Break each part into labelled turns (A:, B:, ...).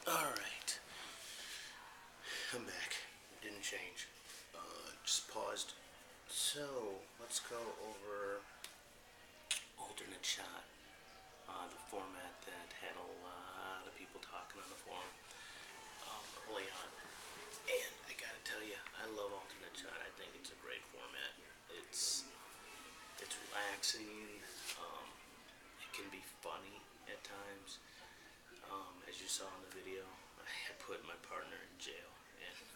A: Alright, I'm back. Didn't change. Just paused. So, let's go over alternate shot. The format that had a lot of people talking on the forum early on. And I gotta tell you, I love alternate shot. I think it's a great format. It's relaxing. It can be funny at times. As you saw in the video, I had put my partner in jail,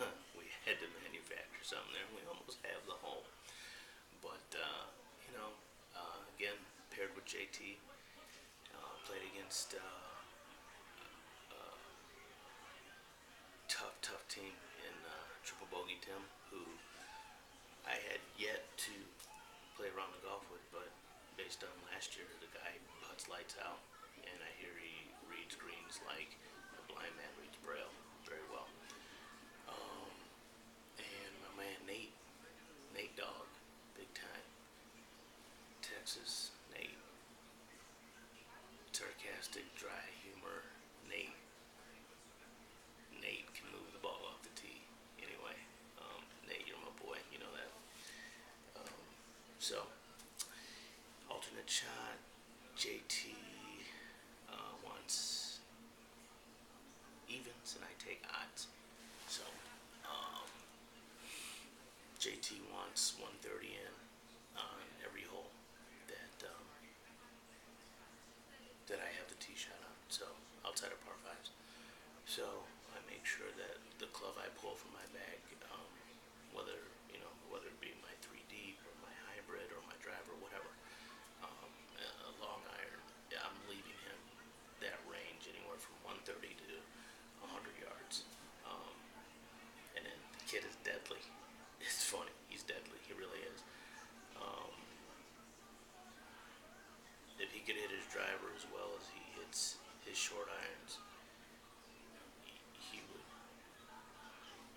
A: and we had to manufacture something there. We almost have the home, but again, paired with JT, played against tough team in Triple Bogey Tim, who I had yet to play around the golf with, but based on last year, the guy puts lights out, and I hear he reads greens like a blind man reads Braille very well. And my man Nate Dogg, big time, Texas Nate, sarcastic, dry humor. Nate Nate can move the ball off the tee. Anyway, Nate, you're my boy. You know that. So, alternate shot. JT wants evens, and I take odds. So, JT wants 130 in on every hole that I have the tee shot on. So, outside of par fives. So I make sure that the club I pull from my bag, whether whether it be my 3D or my hybrid or my driver, whatever, a long iron, I'm leaving him that range anywhere from 130 to 100 yards. And then the kid is deadly. It's funny. He's deadly. He really is. Um, if he could hit his driver as well as he hits his short irons, he would,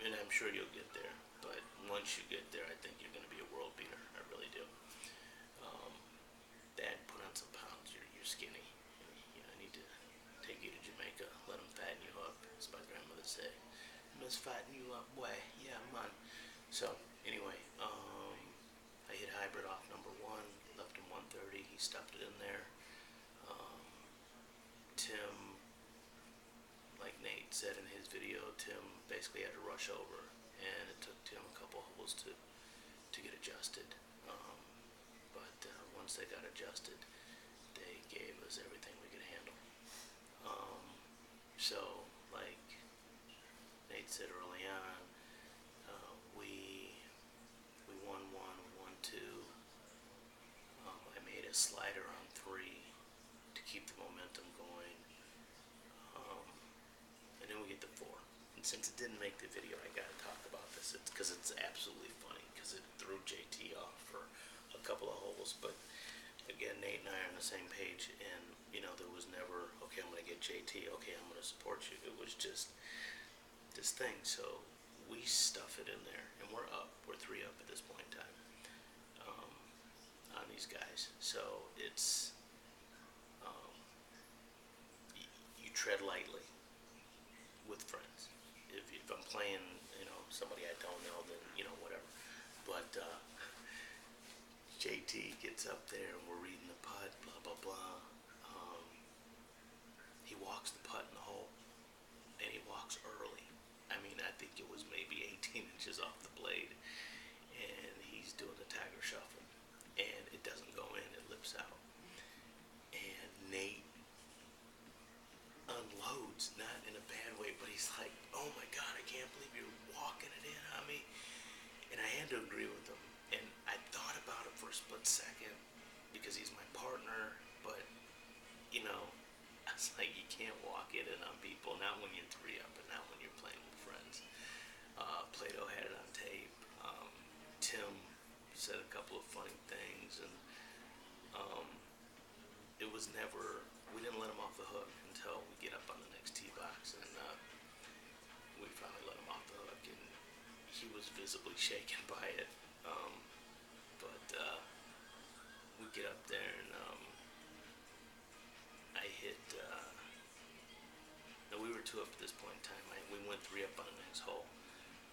A: and I'm sure you'll get there. But once you get there, I think you're going to be a world beater. I really do. Dad, put on some pounds. You're skinny. I need to take you to Jamaica. Let them fatten you up, as my grandmother say. Must fatten you up, boy. Yeah, man. So anyway, I hit hybrid off number one. Left him 130. He stuffed it in there. Tim, like Nate said in his video, Tim basically had to rush over, and it took Tim a couple holes to get adjusted. But once they got adjusted, they gave us everything we could handle. So, like Nate said early on, we won one, won two. I made a slider on three to keep the momentum going. And then we get to four. And since it didn't make the video, I gotta talk about this. It's because it's absolutely funny, because it threw JT off for a couple of holes. But again, Nate and I are on the same page, and there was never, okay, I'm gonna get JT, okay, I'm gonna support you. It was just this thing. So we stuff it in there, and we're up. We're 3 up at this point in time on these guys. So it's you tread lightly with friends. If I'm playing, somebody I don't know, then whatever. But JT gets up there, and we're reading the putt, blah blah blah. He walks the putt in the hole, and he walks early. I mean, I think it was maybe 18 inches off the blade, and he's doing the Tiger Shuffle, and it doesn't go in, it lips out. And Nate unloads, not in a bad way, but he's like, oh my God, I can't believe you're walking it in on me. And I had to agree with him. And I thought about it for a split second, because he's my partner, but, I was like, you can't walk it in on people, not when you're 3 up and not when you're playing with friends. Plato had it on tape. Tim said a couple of funny things, and it was never, we didn't let him off the hook until we get up on the next tee box, and we finally let him off the hook, and he was visibly shaken by it. But we get up there, and I hit, no, we were 2 up at this point in time. We went 3 up on the next hole.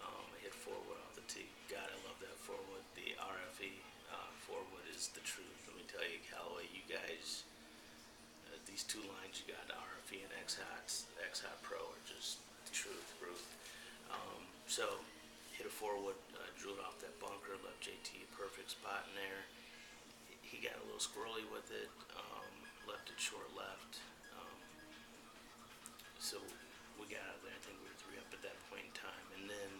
A: I hit 4-wood off the tee. God, I love that 4-wood. The RFE 4-wood is the truth. Let me tell you, Callaway, you guys, these 2 lines you got, RFE and X-Hot Pro, are just the truth, Ruth. So, hit a 4-wood, drew it off that bunker, left JT a perfect spot in there. He got a little squirrely with it, left it short left. So we got out of there. I think we were 3 up at that point in time, and then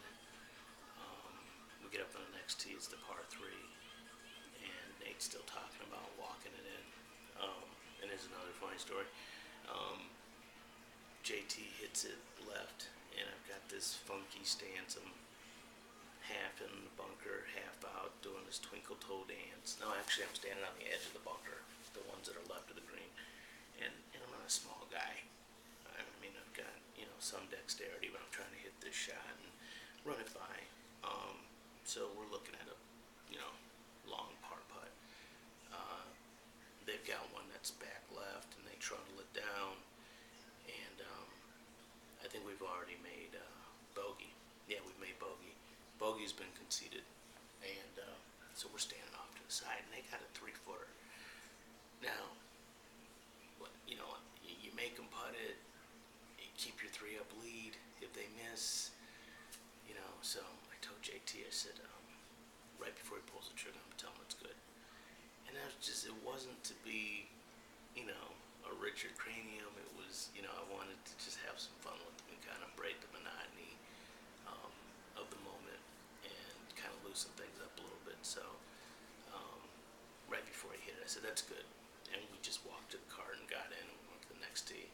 A: we get up on the next tee. It's the par 3, and Nate's still talking about walking it in. And there's another funny story. JT hits it left, and I've got this funky stance. I'm half in the bunker, half out, doing this twinkle toe dance. No, actually, I'm standing on the edge of the bunker, the ones that are left of the green, and I'm not a small guy. I mean, I've got, some dexterity, but I'm trying to hit this shot and run it by. So we're looking at a, long par putt. They've got one that's back left, and they trundle it down, and I think we've already made bogey. Yeah, we've made bogey. Bogey's been conceded, and so we're standing off to the side, and they got a 3-footer. Now, you make them putt it, you keep your 3-up lead. If they miss, so I told JT, I said, right before he pulls the trigger, I'm telling him it's good. And that was just, it wasn't to be, a Richard Cranium. It was, I wanted to just have some fun with him and kind of break the monotony of the moment and kind of loosen things up a little bit. So, right before he hit it, I said, that's good. And we just walked to the cart and got in and went to the next tee.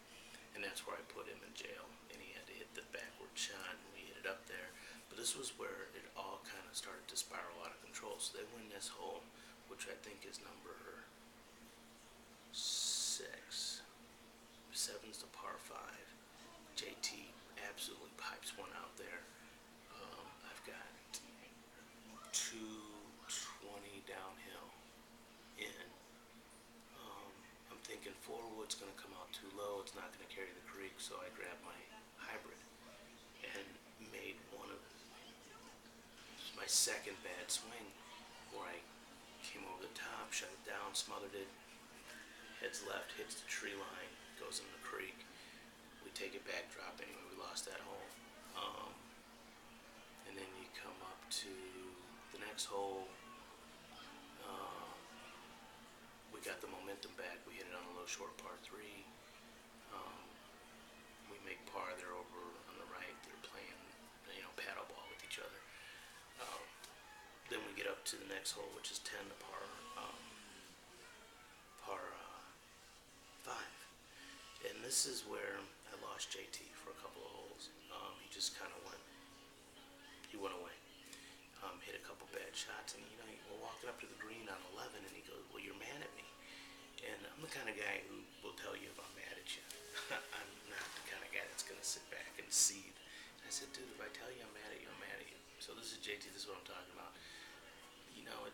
A: And that's where I put him in jail. And he had to hit the backward shot, and we hit it up there. But this was where it all kind of started to spiral out of control. So they win this hole, which I think is number 6. 7's the par 5. JT absolutely pipes one out there. I've got 220 downhill in. I'm thinking 4-wood's going to come out too low. It's not going to carry the creek, so I grabbed my hybrid and made one of my second bad swing, where I came over the top, shut it down, smothered it, heads left, hits the tree line, goes in the creek. We take it back, drop anyway. We lost that hole. And then you come up to the next hole. We got the momentum back. We hit it on a low short par 3. We make par. They're over on the right. They're playing, paddle ball with each other. Then we get up to the next hole, which is 10, the par 5. And this is where I lost JT for a couple of holes. He just kind of went away. Hit a couple bad shots, and we're walking up to the green on 11, and he goes, well, you're mad at me. And I'm the kind of guy who will tell you if I'm mad at you. I'm not the kind of guy that's going to sit back and seethe. And I said, dude, if I tell you I'm mad at you, I'm mad at you. So this is JT, this is what I'm talking about.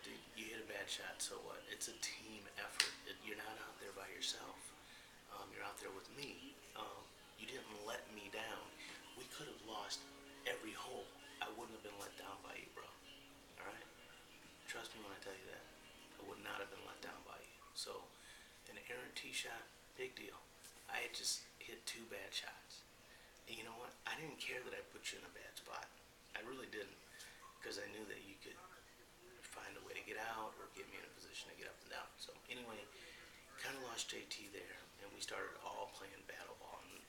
A: Dude, you hit a bad shot, so what? It's a team effort. You're not out there by yourself. You're out there with me. You didn't let me down. We could have lost every hole. I wouldn't have been let down by you, bro. Alright? Trust me when I tell you that. I would not have been let down by you. So, an errant tee shot, big deal. I had just hit 2 bad shots. And you know what? I didn't care that I put you in a bad spot. I really didn't. Because I knew that you could find a way to get out or get me in a position to get up and down. So, anyway, kind of lost JT there. And we started all playing battle ball. And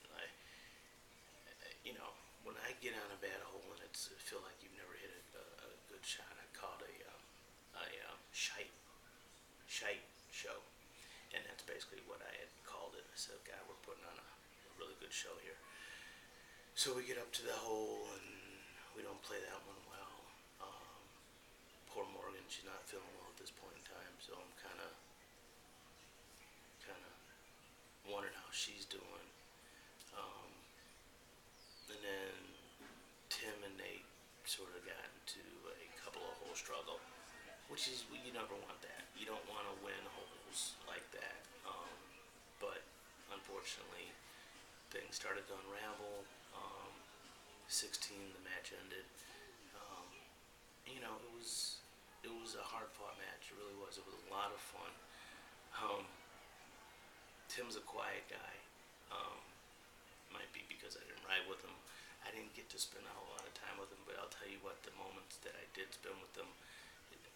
A: when I get on a bad hole and I feel like you've never hit a good shot, I call it a shite show. And that's basically what I had called it. I said, God, we're putting on a really good show here. So we get up to the hole, and we don't play that one well. Poor Morgan, she's not feeling well at this point in time, so I'm kind of wondering how she's doing. And then Tim and Nate sort of got into a couple of hole struggle, which is, you never want that. You don't want to win holes like that. But unfortunately, things started to unravel. 16, the match ended. Um, it was a hard fought match. It really was. It was a lot of fun. Um, Tim's a quiet guy. Um, Might be because I didn't ride with him. I didn't get to spend a whole lot of time with him, but I'll tell you what, the moments that I did spend with him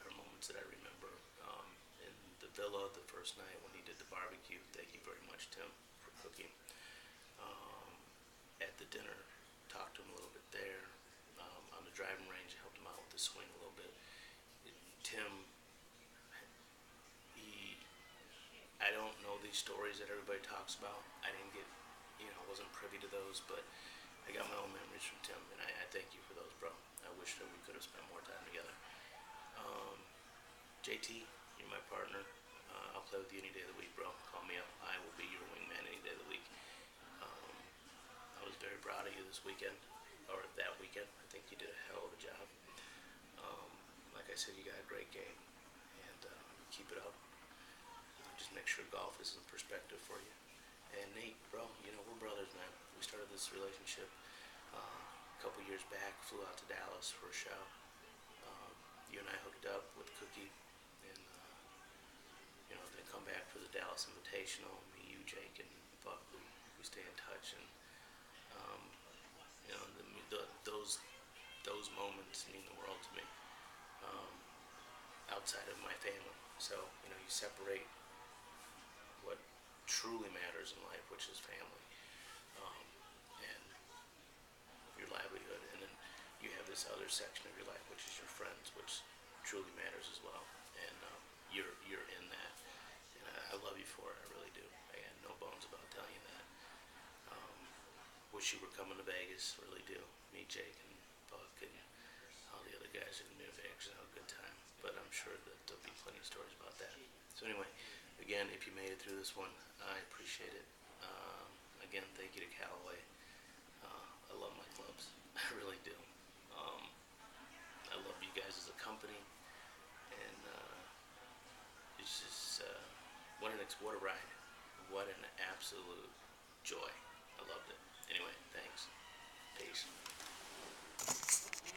A: are moments that I remember. In the villa the first night when he did the barbecue, thank you very much, Tim, for cooking. Um, at the dinner, talked to him a little bit there. On the driving range, helped him out with the swing a little bit. Tim, he, I don't know these stories that everybody talks about. I didn't get, wasn't privy to those, but I got my own memories from Tim, and I thank you for those, bro. I wish that we could have spent more time together. Um, JT, you're my partner. I'll play with you any day of the week, bro. Call me up. I will be your wingman any day of the week. Um, I was very proud of you this weekend, or that weekend. I think you did a hell of a job. Um, like I said, you got a great game, and keep it up. Just make sure golf is in perspective for you. And Nate, bro, we're brothers, man. We started this relationship a couple years back. Flew out to Dallas for a show. Um, you and I hooked up with Cookie, and then come back for the Dallas Invitational. Me, you, Jake, and Buck, we stay in touch, and um, those moments mean the world to me. Um, Outside of my family, so you separate what truly matters in life, which is family, um, and your livelihood, and then you have this other section of your life, which is your friends, which truly matters as well. And you're in that, and I love you for it. I really do. I had no bones about telling you that. Um, Wish you were coming to Vegas. Really do. Me, Jake, and Buck, and all the other guys are going to be in Vegas and have a good time. But I'm sure that there'll be plenty of stories about that. So anyway, again, if you made it through this one, I appreciate it. Again, thank you to Callaway. I love my clubs. I really do. Um, I love you guys as a company, and it's just what a ride. What an absolute joy. I loved it. Anyway, thanks. Peace.